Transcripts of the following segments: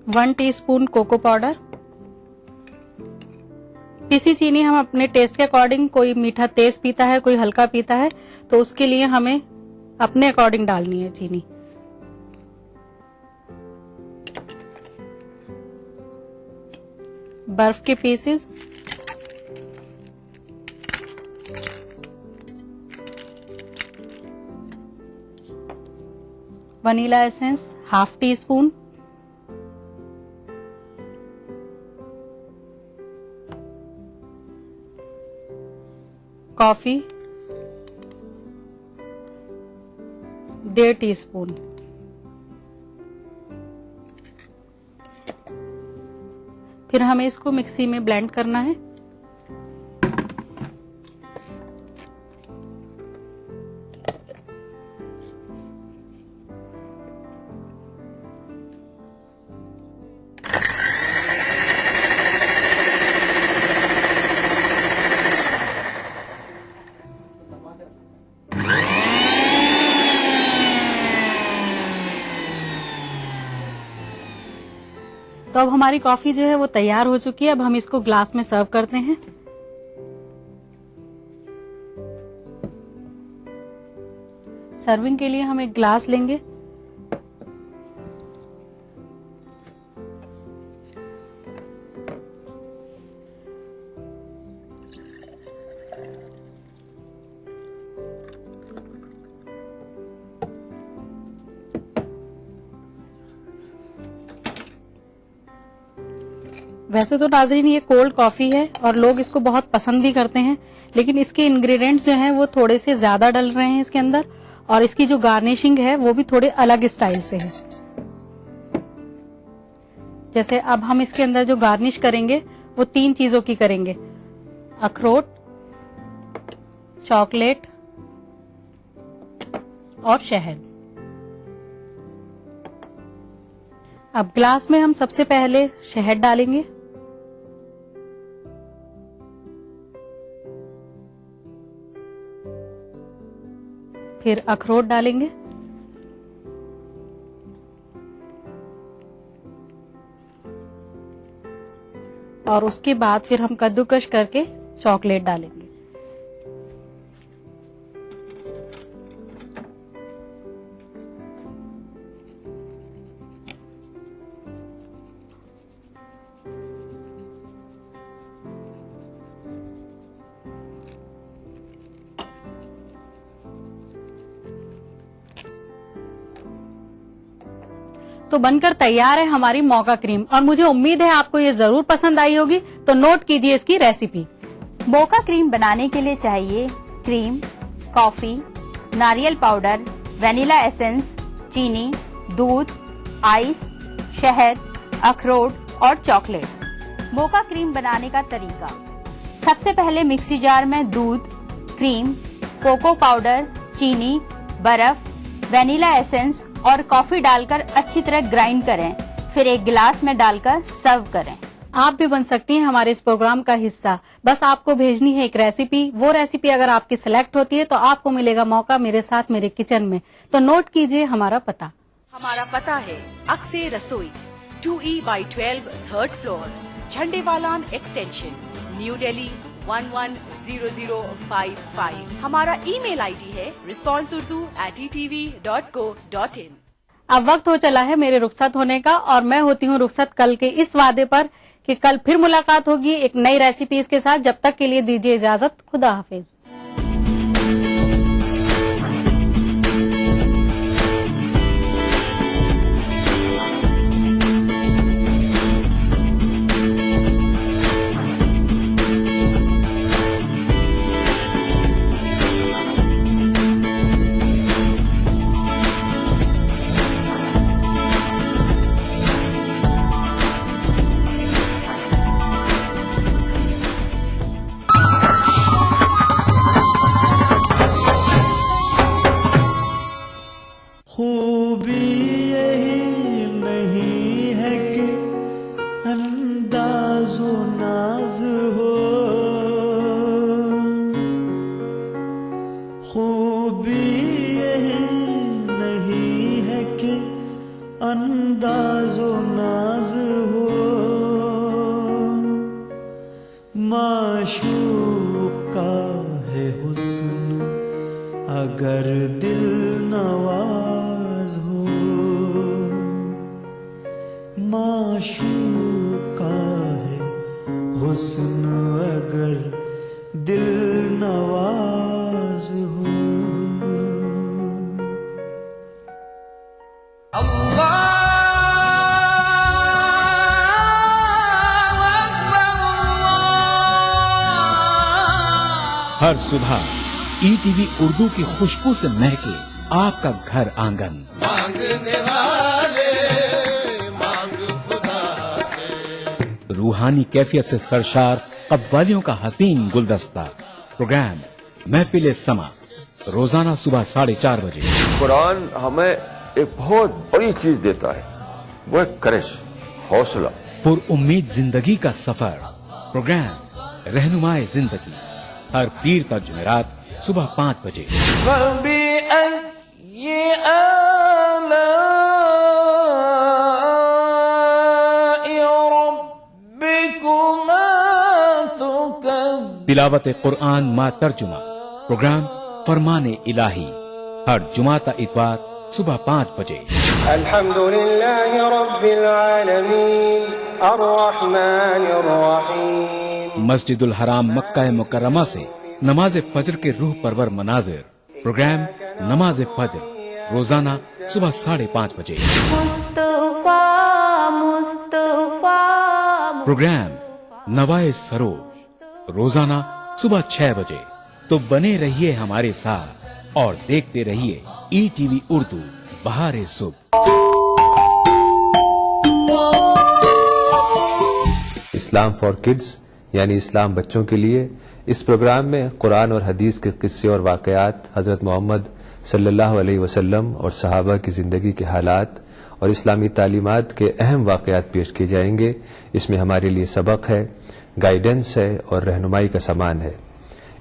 1 teaspoon cocoa powder. पिसी चीनी हम अपने टेस्ट के अकॉर्डिंग, कोई मीठा तेज पीता है, कोई हल्का पीता है, तो उसके लिए हमें अपने अकॉर्डिंग डालनी है चीनी। बर्फ के pieces, vanilla essence ½ teaspoon, coffee 1.5 teaspoon, फिर हमें इसको मिक्सी में ब्लेंड करना है। तो अब हमारी कॉफी जो है वो तैयार हो चुकी है। अब हम इसको ग्लास में सर्व करते हैं। सर्विंग के लिए हम एक ग्लास लेंगे। वैसे तो नाज़रीन ये कोल्ड कॉफी है और लोग इसको बहुत पसंद भी करते हैं, लेकिन इसके इंग्रेडिएंट्स जो हैं वो थोड़े से ज्यादा डल रहे हैं इसके अंदर, और इसकी जो गार्निशिंग है वो भी थोड़े अलग स्टाइल से है। जैसे अब हम इसके अंदर जो गार्निश करेंगे वो 3 चीजों की करेंगे, अखरोट, चॉकलेट और शहद। अब ग्लास में हम सबसे पहले शहद डालेंगे, फिर अखरोट डालेंगे, और उसके बाद फिर हम कद्दूकश करके चॉकलेट डालेंगे। तो बनकर तैयार है हमारी मौका क्रीम, और मुझे उम्मीद है आपको ये जरूर पसंद आई होगी। तो नोट कीजिए इसकी रेसिपी। मोका क्रीम बनाने के लिए चाहिए क्रीम, कॉफी, नारियल पाउडर, वनीला एसेंस, चीनी, दूध, आइस, शहद, अखरोट और चॉकलेट। मोका क्रीम बनाने का तरीका: सबसे पहले मिक्सी जार में दूध, क्रीम, कोको पाउडर, चीनी, बर्फ, वनीला एसेंस और कॉफी डालकर अच्छी तरह ग्राइंड करें, फिर एक गिलास में डालकर सर्व करें। आप भी बन सकती हैं हमारे इस प्रोग्राम का हिस्सा। बस आपको भेजनी है एक रेसिपी। वो रेसिपी अगर आपकी सिलेक्ट होती है तो आपको मिलेगा मौका मेरे साथ मेरे किचन में। तो नोट कीजिए हमारा पता। हमारा पता है अक्से रसोई, 2E/12 3rd floor, Jhandewalan extension, new Delhi 110055। हमारा ईमेल आईडी है responseurdu@etv.co.in। अब वक्त हो चला है मेरे रुखसत होने का, और मैं होती हूँ रुखसत कल के इस वादे पर कि कल फिर मुलाकात होगी एक नई रेसिपीज के साथ। जब तक के लिए दीजिए इजाजत। खुदा हाफिज। खूबी यही नहीं है कि अंदाज़ो नाज हो, खूबी यही नहीं है कि अंदाज़ो नाज माशूक का है हुस्न अगर दिल नवाज हो, माशूक का है हुस्न अगर दिल नवाज हो। हर सुबह ईटीवी उर्दू की खुशबू से महके आपका घर आंगन। मांगने वाले मांग खुदा से। रूहानी कैफियत से सरशार कव्वालियों का हसीन गुलदस्ता। प्रोग्राम महफिल समा रोजाना सुबह 4:30 बजे। कुरान हमें एक बहुत बड़ी चीज देता है, वो है करिश, हौसला। पुरउम्मीद जिंदगी का सफर। प्रोग्राम रहनुमाए जिंदगी हर पीर तक जुमेरात सुबह 5 बजे। तिलावत कुरान मा तर्जुमा। प्रोग्राम फरमाने इलाही हर जुमाता इतवार सुबह 5 बजे। अल्हम्दुलिल्लाहि रब्बिल आलमीन अर्रहमानिर रहीम। मस्जिदुल हराम मक्का मुकर्रमा से नमाज फजर के रूह परवर मनाजिर। प्रोग्राम नमाज फजर रोजाना सुबह 5:30 बजे। प्रोग्राम नवाए सरोज रोजाना सुबह 6 बजे। तो बने रहिए हमारे साथ और देखते रहिए ईटीवी उर्दू बहारे सुबह। इस्लाम फॉर किड्स यानी इस्लाम बच्चों के लिए, इस प्रोग्राम में कुरान और हदीस के किस्से और वाक़यात, हज़रत मोहम्मद सल्लल्लाहु अलैहि वसल्लम और सहाबा की ज़िंदगी के हालात और इस्लामी तालीमात के अहम वाक़यात पेश किए जाएंगे। इसमें हमारे लिए सबक है, गाइडेंस है और रहनुमाई का सामान है।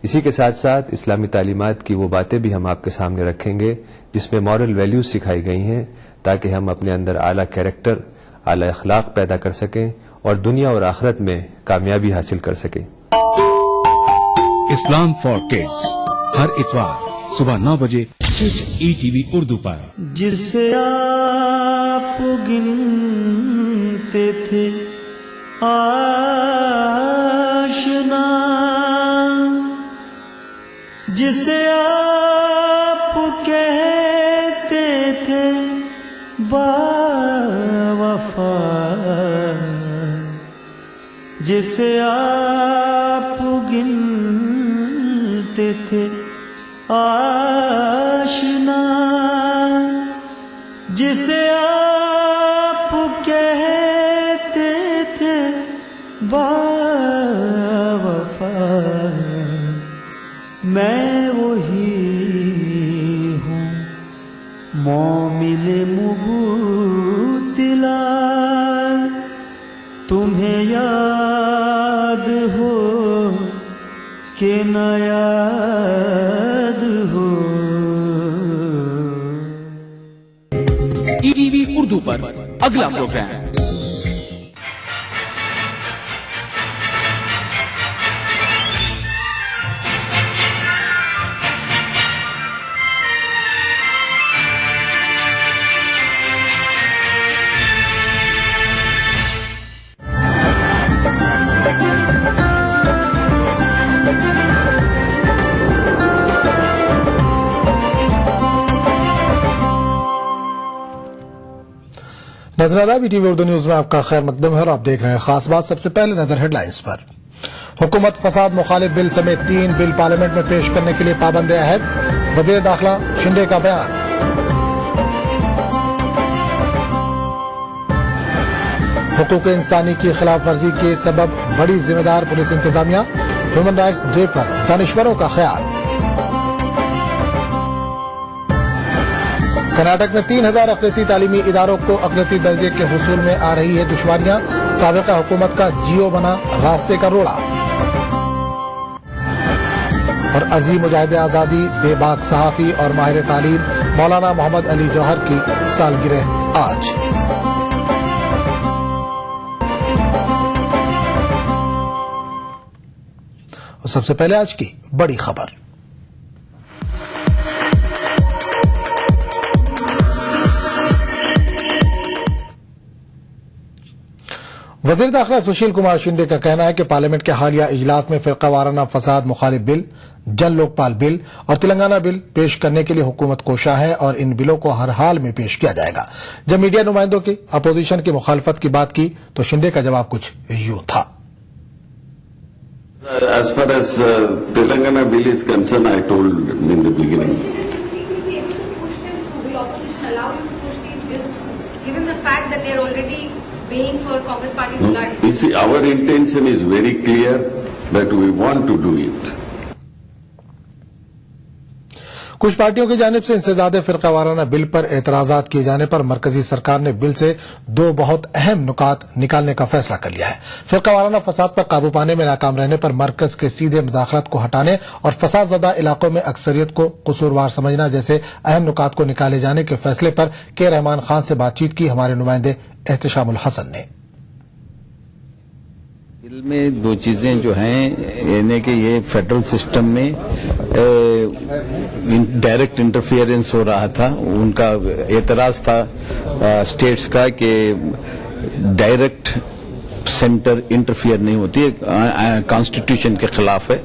इसी के साथ साथ इस्लामी तालीमात की वो बातें भी हम आपके सामने रखेंगे जिसमें मॉरल वैल्यूज सिखाई गई हैं, ताकि हम अपने अंदर आला कैरेक्टर, आला अखलाक पैदा कर सकें और दुनिया और आखिरत में कामयाबी हासिल कर सकें। इस्लाम फॉर किड्स हर इतवार सुबह 9 बजे सिर्फ ईटीवी उर्दू पर। जिसे आप गिनते थे आशना, जिसे आप कहते थे बावफा, जिसे आप गिनते थे आशना, जिसे आप कहते थे बावफा, मैं वही हूँ मोमिन मुबतला, तुम्हें याद हो कि न याद हो। ईटीवी उर्दू पर अगला प्रोग्राम। नजर टीवी उर्दू न्यूज में आपका खैर मकदम है और आप देख रहे हैं खास बात। सबसे पहले नजर हेडलाइंस पर। हुकूमत फसाद मुखालिफ बिल समेत 3 बिल पार्लियामेंट में पेश करने के लिए पाबंद अहद, वजीर दाखिला शिंदे का बयान। हुकूक इंसानी की खिलाफ वर्जी के सबब बड़ी जिम्मेदार पुलिस इंतजामिया, ह्यूमन राइट्स डे पर दानिश्वरों का ख्याल। कर्नाटक में 3000 अक़लियती तालीमी इदारों को अक़लियती दर्जे के हुसूल में आ रही है दुश्वारियां, साबिक़ा हुकूमत का जियो बना रास्ते का रोड़ा। और अजीम मुजाहिद आज़ादी, बेबाक सहाफ़ी और माहिर तालीम मौलाना मोहम्मद अली जौहर की सालगिरह आज। और सबसे पहले आज की बड़ी खबर। वजीर दाखिला सुशील कुमार शिंदे का कहना है कि पार्लियामेंट के हालिया इजलास में फिरका वाराना फसाद मुखालिफ बिल, जन लोकपाल बिल और तेलंगाना बिल पेश करने के लिए हुकूमत कोशा है और इन बिलों को हर हाल में पेश किया जाएगा। जब मीडिया नुमाइंदों की अपोजिशन की मुखालफत की बात की तो शिंदे का जवाब कुछ यूं था। As far as Telangana bill is concerned, I told in the beginning. Given the fact that they are already paying for Congress Party's blood. You see, our intention is very clear that we want to do it. कुछ पार्टियों की जानिब से इंसदाद फिरका वाराना bill पर एतराजात किए जाने पर मरकजी सरकार ने बिल से दो बहुत अहम नुकात निकालने का फैसला कर लिया है। फिरका वाराना फसाद पर काबू पाने में नाकाम रहने पर मरकज के सीधे मुदाखलत को हटाने और फसाद ज़दा इलाकों में अक्सरियत को कसूरवार समझना जैसे अहम नुकात को निकाले जाने के फैसले पर के रहमान खान से बातचीत की हमारे नुमाइंदे एहतशामुल हसन ने। बिल में दो चीजें जो हैं यानी कि ये फेडरल सिस्टम में डायरेक्ट इंटरफियरेंस हो रहा था, उनका एतराज था स्टेट्स का कि डायरेक्ट सेंटर इंटरफियर नहीं होती है, कॉन्स्टिट्यूशन के खिलाफ है,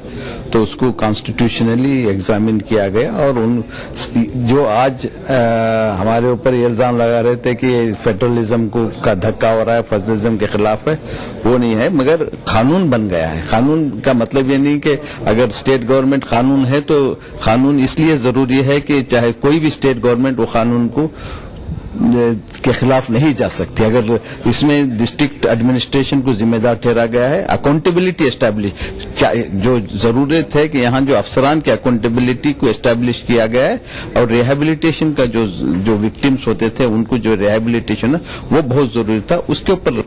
तो उसको कॉन्स्टिट्यूशनली एग्जामिन किया गया और उन जो आज हमारे ऊपर ये इल्जाम लगा रहे थे कि फेडरलिज्म को का धक्का हो रहा है, फेडरलिज्म के खिलाफ है, वो नहीं है, मगर कानून बन गया है। कानून का मतलब ये नहीं कि अगर स्टेट गवर्नमेंट कानून है तो कानून इसलिए जरूरी है कि चाहे कोई भी स्टेट गवर्नमेंट वो कानून को के खिलाफ नहीं जा सकती। अगर इसमें डिस्ट्रिक्ट एडमिनिस्ट्रेशन को जिम्मेदार ठहरा गया है, अकाउंटेबिलिटी एस्टैब्लिश, जो जरूरत है कि यहाँ जो अफसरान की अकाउंटेबिलिटी को एस्टैब्लिश किया गया है और रिहेबिलिटेशन का जो विक्टिम्स होते थे उनको जो रिहेबिलिटेशन है वो बहुत जरूरी था, उसके ऊपर।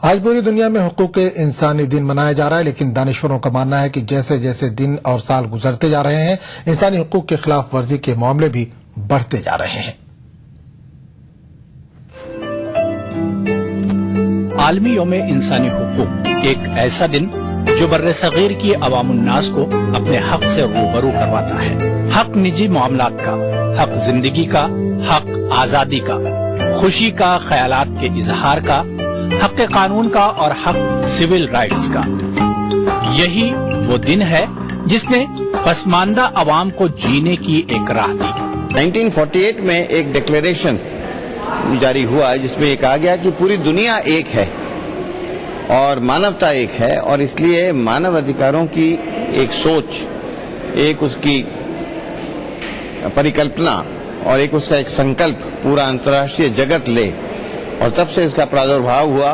आज पूरी दुनिया में हुकूक इंसानी दिन मनाया जा रहा है, लेकिन दानिश्वरों का मानना है कि जैसे जैसे दिन और साल गुजरते जा रहे हैं इंसानी हुकूक के खिलाफ वर्जी के मामले भी बढ़ते जा रहे हैं। आलमी यौम इंसानी हुकूक एक ऐसा दिन जो बर्रे सगीर की अवामुन्नास को अपने हक से रूबरू करवाता है। हक निजी मामलात का, हक जिंदगी का, हक आजादी का, खुशी का, ख्यालात के इजहार का, हक कानून का और हक सिविल राइट्स का। यही वो दिन है जिसने पसमानदा अवाम को जीने की एक राह दी। 1948 में एक डिक्लेरेशन जारी हुआ जिसमें ये कहा गया कि पूरी दुनिया एक है और मानवता एक है और इसलिए मानव अधिकारों की एक सोच, एक उसकी परिकल्पना और एक उसका एक संकल्प पूरा अंतर्राष्ट्रीय जगत ले, और तब से इसका प्रादुर्भाव हुआ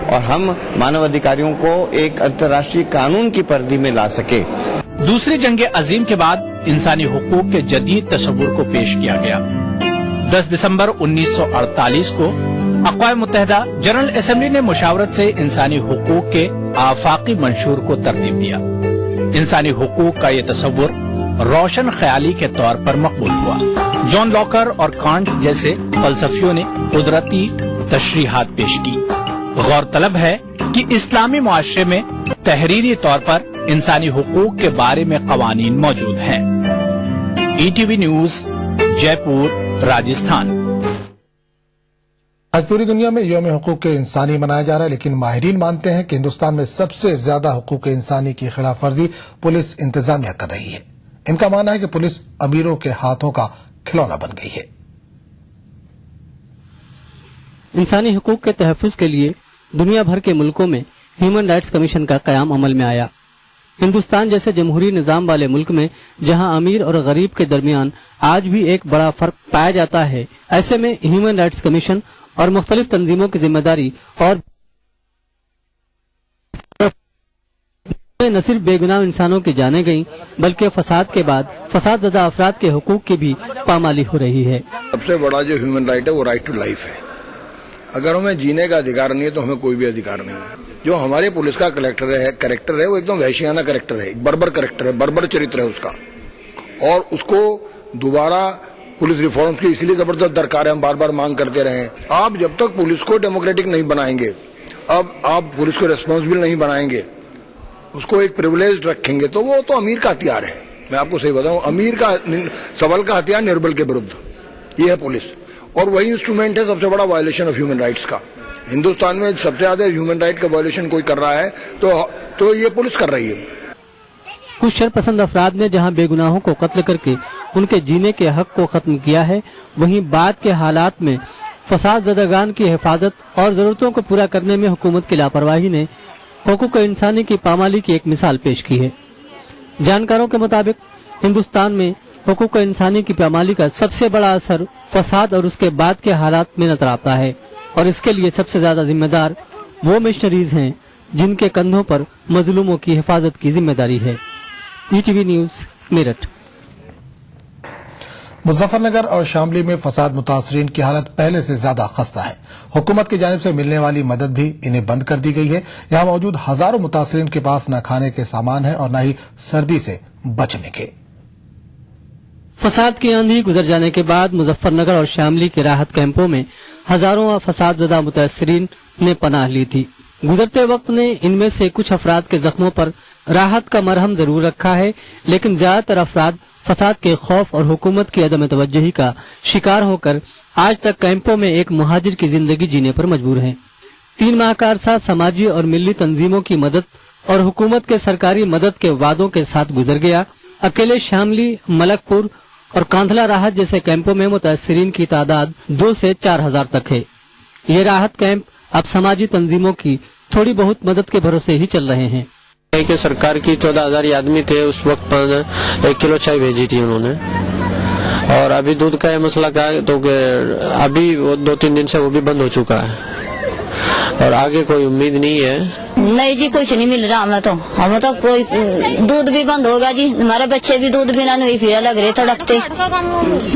और हम मानव अधिकारियों को एक अंतर्राष्ट्रीय कानून की परिधि में ला सके। दूसरी जंग अजीम के बाद इंसानी हुकूक के जदीद तस्वुर को पेश किया गया। 10 दिसंबर 1948 को अक़वाम मुत्तहिदा जनरल असेंबली ने मुशावरत से इंसानी हुकूक के आफाकी मंशूर को तरतीब दिया। इंसानी हुकूक का ये तस्वुर रोशन ख्याली के तौर पर मकबूल हुआ। जॉन लॉकर और कांट जैसे फलसफियों ने कुदरती तशरीहात पेश की। गौरतलब है कि इस्लामी मुआशरे में तहरीरी तौर पर इंसानी हुकूक के बारे में कवानीन मौजूद हैं। ETV news, Jaipur, Rajasthan. आज पूरी दुनिया में यौम हुकूक इंसानी मनाया जा रहा है, लेकिन माहिरीन मानते हैं कि हिंदुस्तान में सबसे ज्यादा हुकूक इंसानी की खिलाफ वर्जी पुलिस इंतजामिया कर रही है। इनका मानना है कि पुलिस अमीरों के हाथों का खिलौना बन गई है। इंसानी हुकूक के तहफ़्फ़ुज़ के लिए दुनिया भर के मुल्कों में ह्यूमन राइट्स कमीशन का क़याम अमल में आया। हिंदुस्तान जैसे जमहूरी निज़ाम वाले मुल्क में जहां अमीर और गरीब के दरमियान आज भी एक बड़ा फर्क पाया जाता है, ऐसे में ह्यूमन राइट्स कमीशन और मुख्तलिफ तंजीमों की जिम्मेदारी और न सिर्फ बेगुनाह इंसानों की जाने गई बल्कि फसाद के बाद फसाद ज़दा अफराद के हुकूक की भी पामाली हो रही है। सबसे बड़ा जो ह्यूमन राइट है वो राइट टू लाइफ है। अगर हमें जीने का अधिकार नहीं है तो हमें कोई भी अधिकार नहीं है। जो हमारे पुलिस का करेक्टर है वो एकदम वहशियाना करेक्टर है, बर्बर करेक्टर है, बर्बर चरित्र है उसका, और उसको दोबारा पुलिस रिफॉर्म्स की इसलिए जबरदस्त दरकार है, हम बार बार मांग करते रहे। आप जब तक पुलिस को डेमोक्रेटिक नहीं बनाएंगे, अब आप पुलिस को रिस्पॉन्सिबल नहीं बनाएंगे, उसको एक प्रिविलेज रखेंगे, तो वो तो अमीर का हथियार है। मैं आपको सही बताऊं, अमीर का सबल का हथियार निर्बल के विरुद्ध, ये है पुलिस, और वही इंस्ट्रूमेंट है सबसे बड़ा वायलेशन ऑफ ह्यूमन राइट्स का। हिंदुस्तान में सबसे ज्यादा ह्यूमन राइट का वायलेशन कोई कर रहा है तो ये पुलिस कर रही है। कुछ शरपसंद अफराद ने जहां बेगुनाहों को कत्ल करके उनके जीने के हक को खत्म किया है, वहीं बाद के हालात में फसाद ज़दागान की हिफाजत और जरूरतों को पूरा करने में हुकूमत की लापरवाही ने हुकूक इंसानी की पामाली की एक मिसाल पेश की है। जानकारों के मुताबिक हिंदुस्तान में हुकूक इंसानी की पामाली का सबसे बड़ा असर फसाद और उसके बाद के हालात में नजर आता है, और इसके लिए सबसे ज्यादा जिम्मेदार वो मिशनरीज हैं जिनके कंधों पर मजलूमों की हिफाजत की जिम्मेदारी है। ETV news Meerut. मुजफ्फरनगर और शामली में फसाद मुतासरीन की हालत पहले से ज्यादा खस्ता है। हुकूमत की जानिब से मिलने वाली मदद भी इन्हें बंद कर दी गई है। यहाँ मौजूद हजारों मुतासरीन के पास न खाने के सामान है और न ही सर्दी से बचने के। फसाद की आंधी गुजर जाने के बाद मुजफ्फरनगर और शामली के राहत कैंपों में हजारों फसाद ज़दा मुतासरीन ने पनाह ली थी। गुजरते वक्त ने इनमें से कुछ अफराद के जख्मों पर राहत का मरहम जरूर रखा है, लेकिन ज्यादातर अफराद फसाद के खौफ और हुकूमत की अदम तवज्जुही का शिकार होकर आज तक कैंपों में एक मुहाजिर की जिंदगी जीने पर मजबूर हैं। 3 माह का अरसा समाजी और मिली तंजीमों की मदद और हुकूमत के सरकारी मदद के वादों के साथ गुजर गया। अकेले शामली, मलकपुर और कांधला राहत जैसे कैंपों में मुतासरीन की तादाद 2 से 4 हजार तक है। ये राहत कैंप अब समाजी तंजीमों की थोड़ी बहुत मदद के भरोसे ही चल रहे हैं। कि सरकार की 14,000 आदमी थे, उस वक्त 1 किलो चाय भेजी थी उन्होंने, और अभी दूध का मसला क्या है तो अभी वो 2-3 दिन से वो भी बंद हो चुका है और आगे कोई उम्मीद नहीं है। नहीं जी, कुछ नहीं मिल रहा हमें तो कोई दूध भी बंद होगा जी, हमारे बच्चे भी दूध बिना नहीं फिर लग रहे तड़पते।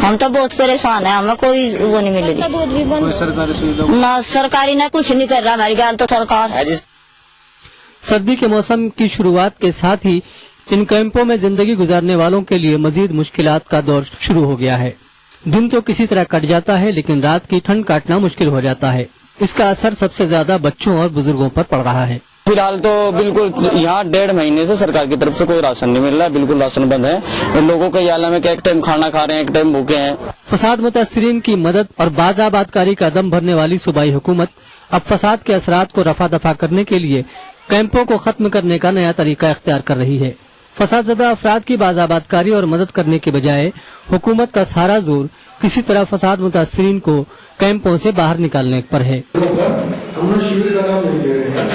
हम तो बहुत परेशान है, हमें कोई वो नहीं मिल रही ना सरकारी ना कुछ नहीं कर रहा हमारी गाल तो सरकार। सर्दी के मौसम की शुरुआत के साथ ही इन कैंपों में जिंदगी गुजारने वालों के लिए मजीद मुश्किलात का दौर शुरू हो गया है। दिन तो किसी तरह कट जाता है, लेकिन रात की ठंड काटना मुश्किल हो जाता है। इसका असर सबसे ज्यादा बच्चों और बुजुर्गों पर पड़ रहा है। फिलहाल तो बिल्कुल यहाँ 1.5 महीने से सरकार की तरफ से कोई राशन नहीं मिल रहा है, बिल्कुल राशन बंद है। लोगों के याला में एक टाइम खाना खा रहे हैं, एक टाइम भूखे हैं। फसाद मुतासरीन की मदद और बाज़ाबादकारी का दम भरने वाली सूबाई हुकूमत अब फसाद के असरात को रफा दफा करने के लिए कैंपों को खत्म करने का नया तरीका इख्तियार कर रही है। फसादज़दा अफराद की बाज़ाबादकारी और मदद करने के बजाय हुकूमत का सारा जोर किसी तरह फसाद मुतासरीन को कैंपों से बाहर निकालने पर है। हम शिविर का नाम नहीं दे रहे हैं,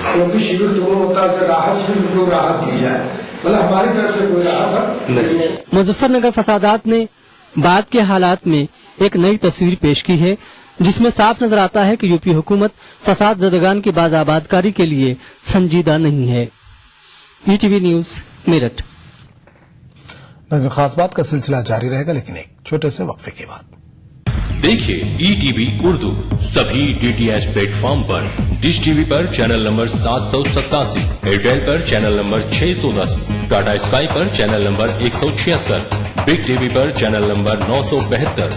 क्योंकि शिविर तो होता है राहत, शिविर को राहत दी जाए, मतलब हमारी तरफ से कोई राहत नहीं। मुजफ्फरनगर फसादात ने बाद के हालात में एक नई तस्वीर पेश की है, जिसमें साफ नजर आता है कि यूपी हुकूमत फसाद ज़दगान की बाज़ाबादकारी के लिए संजीदा नहीं है। ETV news Meerut. खास बात का सिलसिला जारी रहेगा, लेकिन एक छोटे से वक्फे के बाद। देखिए ETV उर्दू सभी DTH प्लेटफॉर्म पर, डिश टीवी पर चैनल नंबर 787, एयरटेल पर चैनल नंबर 610, टाटा स्काई पर चैनल नंबर 176, बिग टीवी पर चैनल नंबर 972,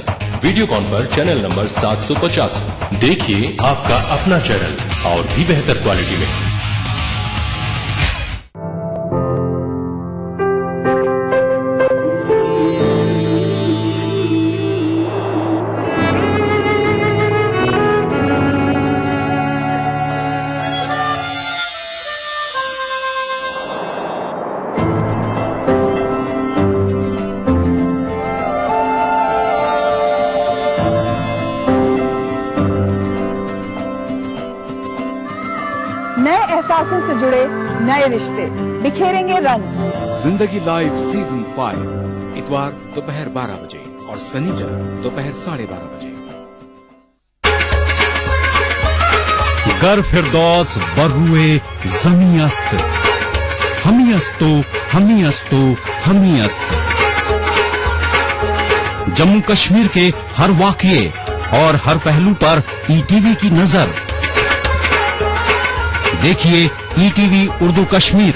वीडियोकॉन पर चैनल नंबर 750। देखिए आपका अपना चैनल और भी बेहतर क्वालिटी में। नए एहसासों से जुड़े नए रिश्ते बिखेरेंगे रंग। जिंदगी लाइव सीजन 5 इतवार दोपहर 12 बजे और शनिवार दोपहर 12:30 बजे। गर फिरदौस बरहुए जमी अस्त, हमी अस्तो हमी अस्तो हमी अस्त। जम्मू कश्मीर के हर वाकये और हर पहलू पर ETV की नजर। देखिए ETV उर्दू कश्मीर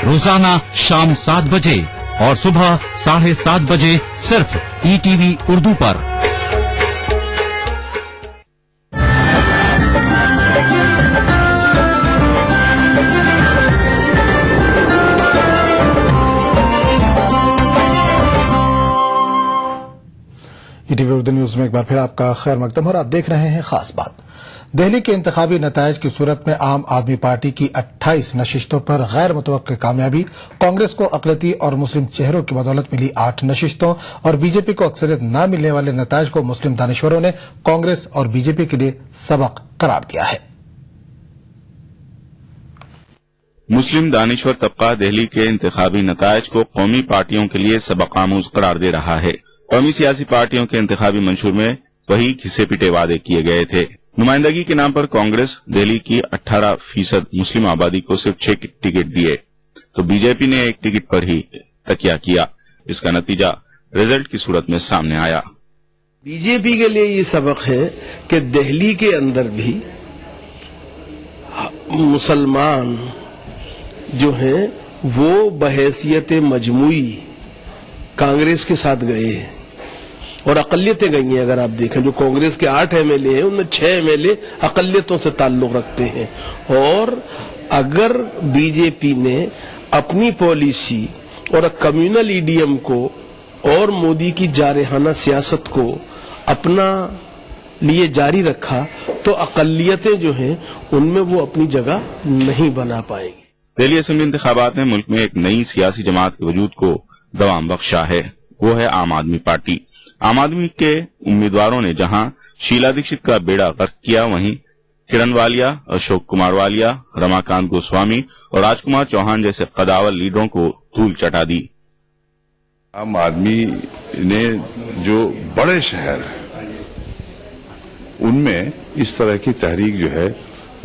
रोजाना शाम 7 बजे और सुबह 7:30 बजे सिर्फ ETV उर्दू पर। ETV اردو نیوز میں ایک بار پھر آپ کا خیر مقدم اور آپ دیکھ رہے ہیں خاص بات۔ دہلی کے انتخابی نتائج کی صورت میں عام آدمی پارٹی کی 28 نشستوں پر غیر متوقع کامیابی، کانگریس کو اقلیتی اور مسلم چہروں کی بدولت ملی 8 نشستوں اور بی جے پی کو اکثریت نہ ملنے والے نتائج کو مسلم دانشوروں نے کانگریس اور بی جے پی کے لیے سبق قرار دیا ہے۔ مسلم دانشور طبقہ دہلی کے انتخابی نتائج کو قومی پارٹیوں کے لیے سبق آموز قرار دے رہا ہے۔ قومی سیاسی پارٹیوں کے انتخابی منشور میں وہی گھسے پیٹے وعدے کیے گئے تھے۔ نمائندگی کے نام پر کانگریس دہلی کی 18% مسلم آبادی کو صرف 6 ٹکٹ دیے تو بی جے پی نے 1 ٹکٹ پر ہی تکیہ کیا۔ اس کا نتیجہ رزلٹ کی صورت میں سامنے آیا۔ بی جے پی کے لیے یہ سبق ہے کہ دہلی کے اندر بھی مسلمان جو ہیں وہ بحیثیت مجموعی کانگریس کے ساتھ گئے ہیں اور اقلیتیں گئی ہیں۔ اگر آپ دیکھیں جو کانگریس کے 8 MLA ہیں ان میں 6 MLA اقلیتوں سے تعلق رکھتے ہیں، اور اگر بی جے پی نے اپنی پالیسی اور کمیونل EDM کو اور مودی کی جارحانہ سیاست کو اپنا لیے جاری رکھا تو اقلیتیں جو ہیں ان میں وہ اپنی جگہ نہیں بنا پائیں گی۔ دہلی اسمبلی انتخابات نے ملک میں ایک نئی سیاسی جماعت کے وجود کو دوام بخشا ہے، وہ ہے عام آدمی پارٹی۔ عام آدمی کے امیدواروں نے جہاں شیلا دیکشت کا بیڑا غرق کیا، وہیں کرن والیا، اشوک کمار والیا، رماکانت گوسوامی اور راج کمار چوہان جیسے قداور لیڈروں کو دھول چٹا دی۔ عام آدمی نے جو بڑے شہر ان میں اس طرح کی تحریک جو ہے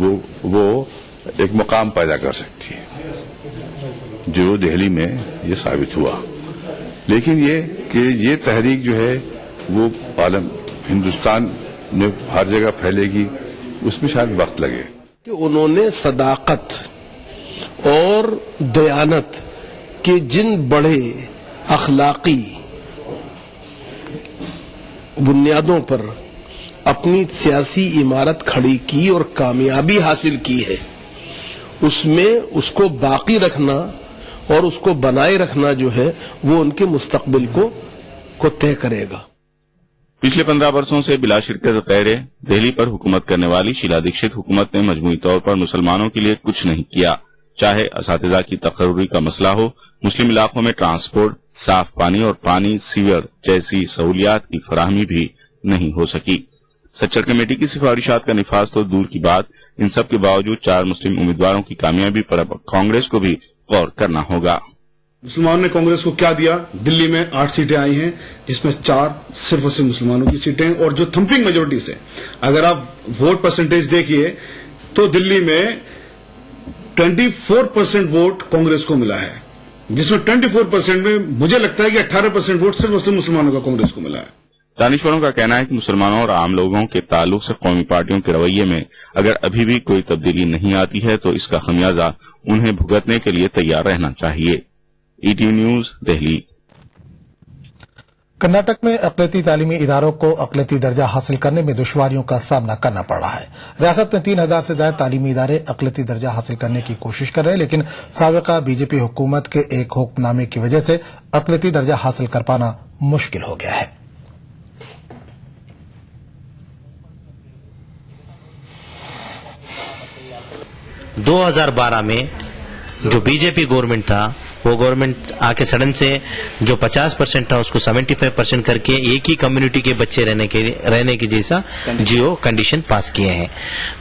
وہ ایک مقام پیدا کر سکتی ہے، جو دہلی میں یہ ثابت ہوا۔ لیکن یہ کہ یہ تحریک جو ہے وہ عالم ہندوستان میں ہر جگہ پھیلے گی، اس میں شاید وقت لگے۔ کہ انہوں نے صداقت اور دیانت کے جن بڑے اخلاقی بنیادوں پر اپنی سیاسی عمارت کھڑی کی اور کامیابی حاصل کی ہے، اس میں اس کو باقی رکھنا اور اس کو بنائے رکھنا جو ہے وہ ان کے مستقبل کو طے کرے گا۔ پچھلے 15 برسوں سے بلا شرکت غیر دہلی پر حکومت کرنے والی شیلا دیکشت حکومت نے مجموعی طور پر مسلمانوں کے لیے کچھ نہیں کیا، چاہے اساتذہ کی تقرری کا مسئلہ ہو، مسلم علاقوں میں ٹرانسپورٹ، صاف پانی اور پانی سیور جیسی سہولیات کی فراہمی بھی نہیں ہو سکی۔ سچر کمیٹی کی سفارشات کا نفاذ تو دور کی بات، ان سب کے باوجود 4 مسلم امیدواروں کی کامیابی پر اب کانگریس کو بھی غور کرنا ہوگا۔ مسلمانوں نے کانگریس کو کیا دیا؟ دلی میں 8 سیٹیں آئی ہیں جس میں 4 صرف اور صرف مسلمانوں کی سیٹیں ہیں، اور جو تھمپنگ میجورٹی سے اگر آپ ووٹ پرسنٹیج دیکھیے تو دلی میں 24% ووٹ کانگریس کو ملا ہے، جس میں 24% میں مجھے لگتا ہے کہ 18% ووٹ صرف اور صرف مسلمانوں کا کانگریس کو ملا ہے۔ دانشوروں کا کہنا ہے کہ مسلمانوں اور عام لوگوں کے تعلق سے قومی پارٹیوں کے رویے میں اگر ابھی بھی کوئی تبدیلی نہیں آتی ہے تو اس کا خمیازہ انہیں بھگتنے کے لیے تیار رہنا چاہیے۔ ETV news Delhi. کرناٹک میں اقلیتی تعلیمی اداروں کو اقلیتی درجہ حاصل کرنے میں دشواریوں کا سامنا کرنا پڑ رہا ہے۔ ریاست میں 3000 سے زائد تعلیمی ادارے اقلیتی درجہ حاصل کرنے کی کوشش کر رہے ہیں، لیکن سابقہ بی جے پی حکومت کے ایک حکم نامے کی وجہ سے اقلیتی درجہ حاصل کر پانا مشکل ہو گیا ہے۔ 2012 میں جو بی جے پی گورنمنٹ تھا وہ گورنمنٹ آ کے سڈن سے جو 50% تھا اس کو 75% کر کے ایک ہی کمیونٹی کے بچے رہنے کے جیسا جیو کنڈیشن پاس کیے ہیں۔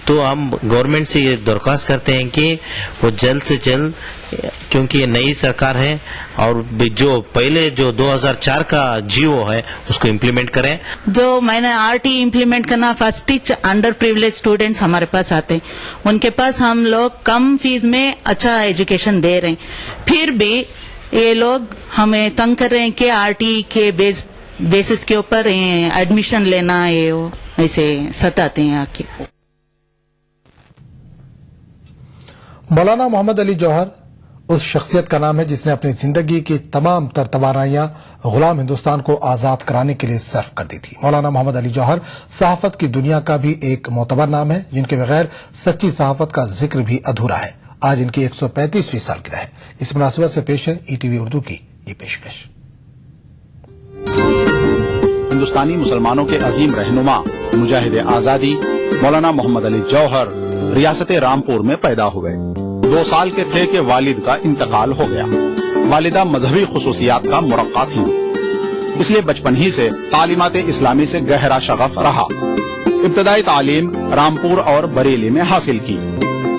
تو ہم گورنمنٹ سے یہ درخواست کرتے ہیں کہ وہ جلد سے جلد، کیونکہ یہ نئی سرکار ہے اور جو پہلے جو 2004 کا جیو ہے اس کو امپلیمنٹ کریں۔ جو میں نے RT امپلیمنٹ کرنا، first teach under privilege students ہمارے پاس آتے ہیں، ان کے پاس ہم لوگ کم فیس میں اچھا ایجوکیشن دے رہے ہیں، پھر بھی یہ لوگ ہمیں تنگ کر رہے ہیں کہ RT کے بیسس کے اوپر ایڈمیشن لینا، یہ ایسے ستاتے ہیں آ کے۔ مولانا محمد علی جوہر اس شخصیت کا نام ہے جس نے اپنی زندگی کی تمام تر توانائیاں غلام ہندوستان کو آزاد کرانے کے لیے صرف کر دی تھی۔ مولانا محمد علی جوہر صحافت کی دنیا کا بھی ایک معتبر نام ہے، جن کے بغیر سچی صحافت کا ذکر بھی ادھورا ہے۔ آج ان کی 135ویں سالگرہ ہے۔ اس مناسبت سے پیش ہے ETV اردو کی یہ پیشکش۔ ہندوستانی مسلمانوں کے عظیم رہنما مجاہد آزادی مولانا محمد علی جوہر ریاست رامپور میں پیدا ہوئے۔ 2 سال کے تھے کہ والد کا انتقال ہو گیا۔ والدہ مذہبی خصوصیات کا مرقع تھیں، اس لیے بچپن ہی سے تعلیمات اسلامی سے گہرا شغف رہا۔ ابتدائی تعلیم رامپور اور بریلی میں حاصل کی۔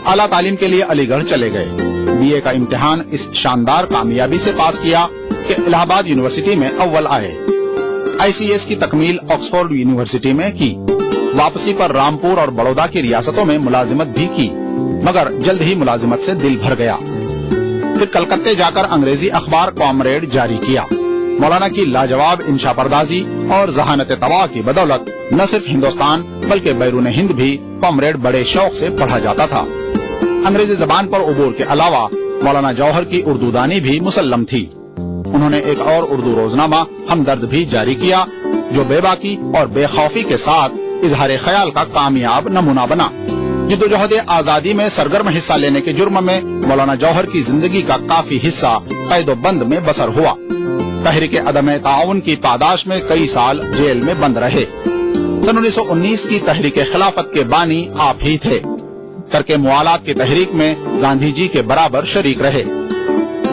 اعلیٰ تعلیم کے لیے علی گڑھ چلے گئے۔ بی اے کا امتحان اس شاندار کامیابی سے پاس کیا کہ الہ آباد یونیورسٹی میں اول آئے۔ آئی سی ایس کی تکمیل آکسفورڈ یونیورسٹی میں کی۔ واپسی پر رامپور اور بڑودہ کی ریاستوں میں ملازمت بھی کی، مگر جلد ہی ملازمت سے دل بھر گیا۔ پھر کلکتے جا کر انگریزی اخبار کامریڈ جاری کیا۔ مولانا کی لاجواب انشا پردازی اور ذہانت طبع کی بدولت نہ صرف ہندوستان بلکہ بیرون ہند بھی کامریڈ بڑے شوق سے پڑھا جاتا تھا۔ انگریزی زبان پر عبور کے علاوہ مولانا جوہر کی اردو دانی بھی مسلم تھی۔ انہوں نے ایک اور اردو روزنامہ ہمدرد بھی جاری کیا، جو بے باکی اور بے خوفی کے ساتھ اظہار خیال کا کامیاب نمونہ بنا۔ جدوجہد آزادی میں سرگرم حصہ لینے کے جرم میں مولانا جوہر کی زندگی کا کافی حصہ قید و بند میں بسر ہوا۔ تحریک عدم تعاون کی پاداش میں کئی سال جیل میں بند رہے۔ سن 1919 کی تحریک خلافت کے بانی آپ ہی تھے۔ ترک موالات کی تحریک میں گاندھی جی کے برابر شریک رہے۔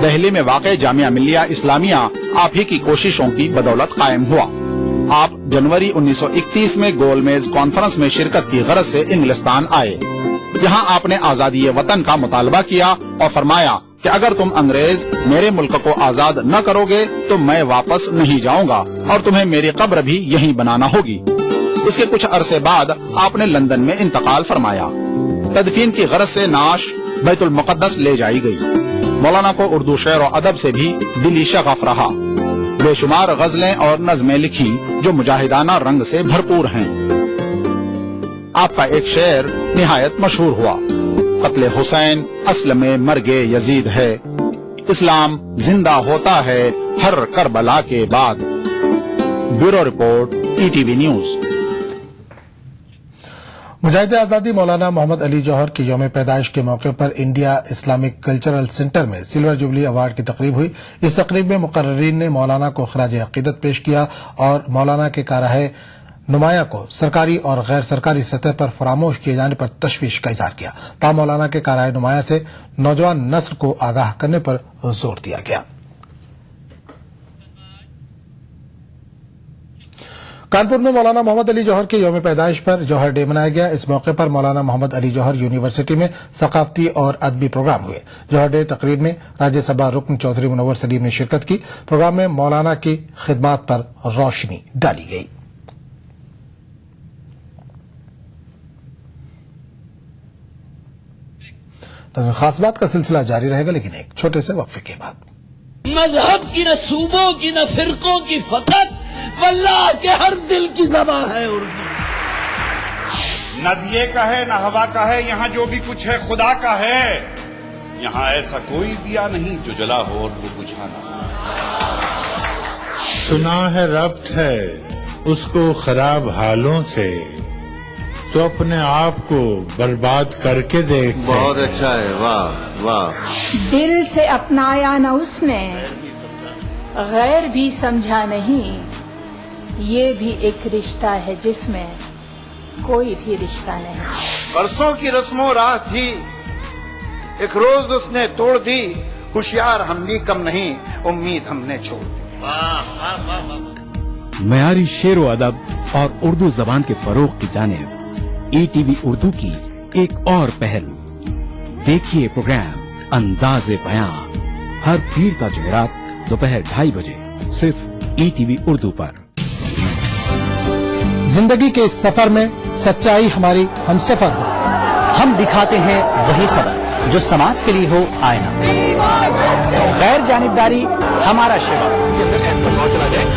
دہلی میں واقع جامعہ ملیہ اسلامیہ آپ ہی کی کوششوں کی بدولت قائم ہوا۔ آپ جنوری 1931 میں گول میز کانفرنس میں شرکت کی غرض سے انگلستان آئے۔ یہاں آپ نے آزادی وطن کا مطالبہ کیا اور فرمایا کہ اگر تم انگریز میرے ملک کو آزاد نہ کرو گے تو میں واپس نہیں جاؤں گا اور تمہیں میری قبر بھی یہیں بنانا ہوگی۔ اس کے کچھ عرصے بعد آپ نے لندن میں انتقال فرمایا۔ تدفین کی غرض سے نعش بیت المقدس لے جائی گئی۔ مولانا کو اردو شعر و ادب سے بھی دلی شغف رہا۔ بے شمار غزلیں اور نظمیں لکھی جو مجاہدانہ رنگ سے بھرپور ہیں۔ آپ کا ایک شعر نہایت مشہور ہوا: قتل حسین اصل میں مرگ یزید ہے، اسلام زندہ ہوتا ہے ہر کربلا کے بعد۔ Bureau report ETV news. مجاہد آزادی مولانا محمد علی جوہر کی یوم پیدائش کے موقع پر انڈیا اسلامک کلچرل سینٹر میں سلور جوبلی ایوارڈ کی تقریب ہوئی۔ اس تقریب میں مقررین نے مولانا کو خراج عقیدت پیش کیا اور مولانا کے کارہائے نمایاں کو سرکاری اور غیر سرکاری سطح پر فراموش کیے جانے پر تشویش کا اظہار کیا۔ تاہم مولانا کے کارہائے نمایاں سے نوجوان نسل کو آگاہ کرنے پر زور دیا گیا۔ کانپور میں مولانا محمد علی جوہر کے یوم پیدائش پر جوہر ڈے منایا گیا۔ اس موقع پر مولانا محمد علی جوہر یونیورسٹی میں ثقافتی اور ادبی پروگرام ہوئے۔ جوہر ڈے تقریب میں راجیہ سبھا رکن چودھری منور سلیم نے شرکت کی۔ پروگرام میں مولانا کی خدمات پر روشنی ڈالی گئی۔ خاص بات کا سلسلہ جاری رہے گا، لیکن ایک چھوٹے سے وقفے کے بعد۔ مذہب کی نہ صوبوں کی نہ فرقوں کی فقط واللہ کے ہر دل کی زبان ہے اردو۔ نہ دیے کا ہے نہ ہوا کا ہے، یہاں جو بھی کچھ ہے خدا کا ہے۔ یہاں ایسا کوئی دیا نہیں جو جلا ہو اور وہ بجھانا۔ سنا ہے ربط ہے اس کو خراب حالوں سے، تو اپنے آپ کو برباد کر کے دیکھ۔ بہت اچھا ہے، واہ واہ۔ دل سے اپنایا نہ اس نے، غیر بھی سمجھا نہیں، یہ بھی ایک رشتہ ہے جس میں کوئی بھی رشتہ نہیں۔ برسوں کی رسم و راہ تھی، ایک روز اس نے توڑ دی، ہوشیار ہم بھی کم نہیں، امید ہم نے چھوڑ دی۔ معیاری شعر و ادب اور اردو زبان کے فروغ کی جانب ETV اردو کی ایک اور پہل۔ دیکھیے پروگرام انداز بیاں ہر پیر کا جمعرات دوپہر 2:30 بجے صرف ETV اردو پر۔ زندگی کے اس سفر میں سچائی ہماری ہم سفر ہو۔ ہم دکھاتے ہیں وہی خبر جو سماج کے لیے ہو آئینہ، غیر جانبداری ہمارا شعار،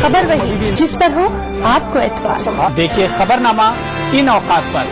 خبر وہی جس پر ہو آپ کو اعتبار۔ دیکھیے خبرنامہ ان اوقات پر